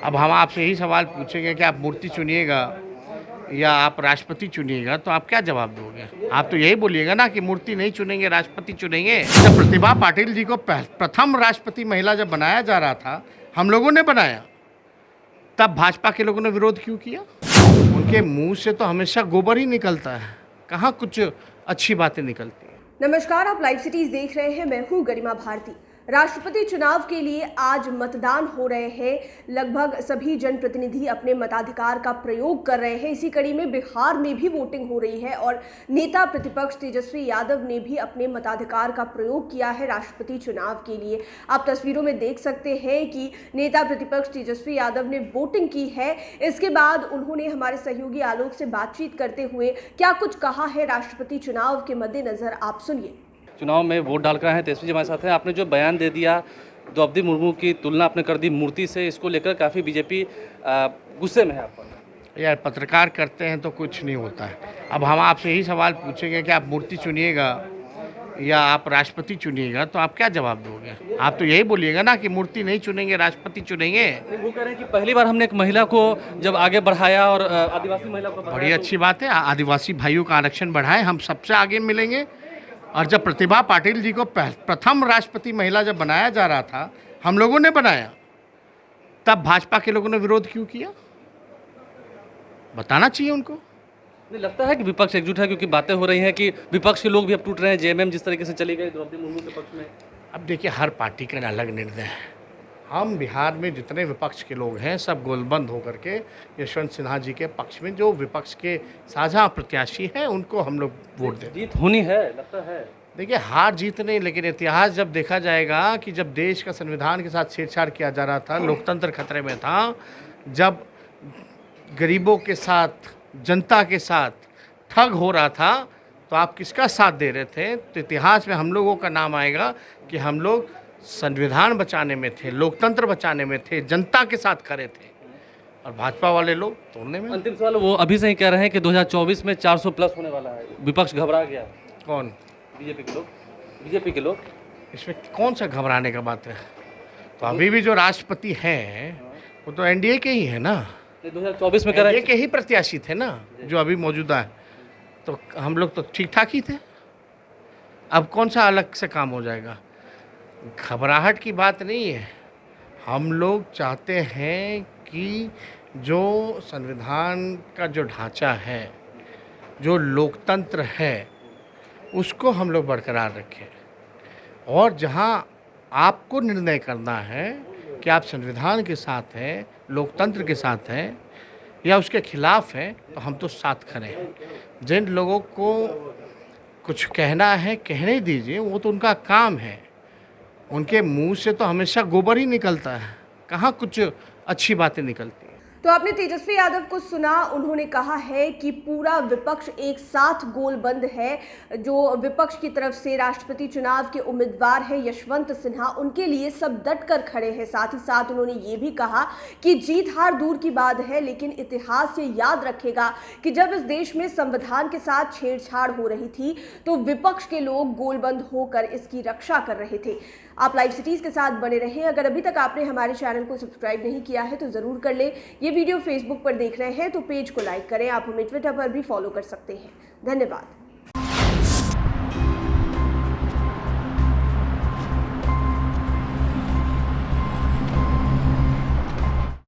अब हम आपसे यही सवाल पूछेंगे कि आप मूर्ति चुनिएगा या आप राष्ट्रपति चुनिएगा, तो आप क्या जवाब दोगे? आप तो यही बोलिएगा ना कि मूर्ति नहीं चुनेंगे, राष्ट्रपति चुनेंगे। जब प्रतिभा पाटिल जी को प्रथम राष्ट्रपति महिला जब बनाया जा रहा था, हम लोगों ने बनाया, तब भाजपा के लोगों ने विरोध क्यों किया? उनके मुंह से तो हमेशा गोबर ही निकलता है, कहाँ कुछ अच्छी बातें निकलती हैं। नमस्कार, आप लाइव सिटीज देख रहे हैं। मैं हूं गरिमा भारती। राष्ट्रपति चुनाव के लिए आज मतदान हो रहे हैं। लगभग सभी जनप्रतिनिधि अपने मताधिकार का प्रयोग कर रहे हैं। इसी कड़ी में बिहार में भी वोटिंग हो रही है और नेता प्रतिपक्ष तेजस्वी यादव ने भी अपने मताधिकार का प्रयोग किया है राष्ट्रपति चुनाव के लिए। आप तस्वीरों में देख सकते हैं कि नेता प्रतिपक्ष तेजस्वी यादव ने वोटिंग की है। इसके बाद उन्होंने हमारे सहयोगी आलोक से बातचीत करते हुए क्या कुछ कहा है राष्ट्रपति चुनाव के मद्देनजर, आप सुनिए। चुनाव में वोट डाल कर आए हैं, तेजस्वी जी हमारे साथ हैं। आपने जो बयान दे दिया, द्रौपदी मुर्मू की तुलना आपने कर दी मूर्ति से, इसको लेकर काफ़ी बीजेपी गुस्से में है आप पर। यार, पत्रकार करते हैं तो कुछ नहीं होता है। अब हम आपसे यही सवाल पूछेंगे कि आप मूर्ति चुनिएगा या आप राष्ट्रपति चुनिएगा, तो आप क्या जवाब दोगे? आप तो यही बोलिएगा ना कि मूर्ति नहीं चुनेंगे, राष्ट्रपति चुनेंगे। वो कह रहे हैं कि पहली बार हमने एक महिला को जब आगे बढ़ाया और आदिवासी महिला को बड़ी अच्छी बात है, आदिवासी भाइयों का आरक्षण बढ़ाए, हम सबसे आगे मिलेंगे। और जब प्रतिभा पाटिल जी को प्रथम राष्ट्रपति महिला जब बनाया जा रहा था, हम लोगों ने बनाया, तब भाजपा के लोगों ने विरोध क्यों किया? बताना चाहिए उनको। नहीं लगता है कि विपक्ष एकजुट है, क्योंकि बातें हो रही हैं कि विपक्ष के लोग भी अब टूट रहे हैं। जेएमएम जिस तरीके से चली गई द्रौपदी मुर्मू के पक्ष में। अब देखिए, हर पार्टी का अलग निर्णय है। हम बिहार में जितने विपक्ष के लोग हैं, सब गोलबंद होकर के यशवंत सिन्हा जी के पक्ष में जो विपक्ष के साझा प्रत्याशी हैं, उनको हम लोग वोट देते हैं। जीत होनी है, लगता है। देखिए, हार जीत नहीं, लेकिन इतिहास जब देखा जाएगा कि जब देश का संविधान के साथ छेड़छाड़ किया जा रहा था, लोकतंत्र खतरे में था, जब गरीबों के साथ, जनता के साथ ठग हो रहा था, तो आप किसका साथ दे रहे थे? तो इतिहास में हम लोगों का नाम आएगा कि हम लोग संविधान बचाने में थे, लोकतंत्र बचाने में थे, जनता के साथ खड़े थे, और भाजपा वाले लोग तोड़ने में। अंतिम सवाल, वो अभी से ही कह रहे हैं कि 2024 में 400 प्लस होने वाला है। विपक्ष घबरा गया। कौन? बीजेपी के लोग। बीजेपी के लोग। इसमें कौन सा घबराने का बात है? तो अभी भी जो राष्ट्रपति हैं वो तो एनडीए के ही है ना। 2024 में कह रहे हैं, एनडीए के ही प्रत्याशी थे ना जो अभी मौजूदा है। तो हम लोग तो ठीक ठाक ही थे। अब कौन सा अलग से काम हो जाएगा? घबराहट की बात नहीं है। हम लोग चाहते हैं कि जो संविधान का जो ढांचा है, जो लोकतंत्र है, उसको हम लोग बरकरार रखें। और जहां आपको निर्णय करना है कि आप संविधान के साथ हैं, लोकतंत्र के साथ हैं या उसके खिलाफ हैं, तो हम तो साथ खड़े हैं। जिन लोगों को कुछ कहना है, कहने दीजिए, वो तो उनका काम है। उनके मुंह से तो हमेशा गोबर ही निकलता है, कहाँ कुछ अच्छी बातें निकलती हैं। तो आपने तेजस्वी यादव को सुना। उन्होंने कहा है कि पूरा विपक्ष एक साथ गोलबंद है। जो विपक्ष की तरफ से राष्ट्रपति चुनाव के उम्मीदवार हैं यशवंत सिन्हा, उनके लिए सब डट कर खड़े हैं। साथ ही साथ उन्होंने ये भी कहा कि जीत हार दूर की बात है, लेकिन इतिहास ये याद रखेगा कि जब इस देश में संविधान के साथ छेड़छाड़ हो रही थी, तो विपक्ष के लोग गोलबंद होकर इसकी रक्षा कर रहे थे। आप लाइव सिटीज के साथ बने रहें। अगर अभी तक आपने हमारे चैनल को सब्सक्राइब नहीं किया है तो ज़रूर कर लें। ये वीडियो फेसबुक पर देख रहे हैं तो पेज को लाइक करें। आप हमें ट्विटर पर भी फॉलो कर सकते हैं। धन्यवाद।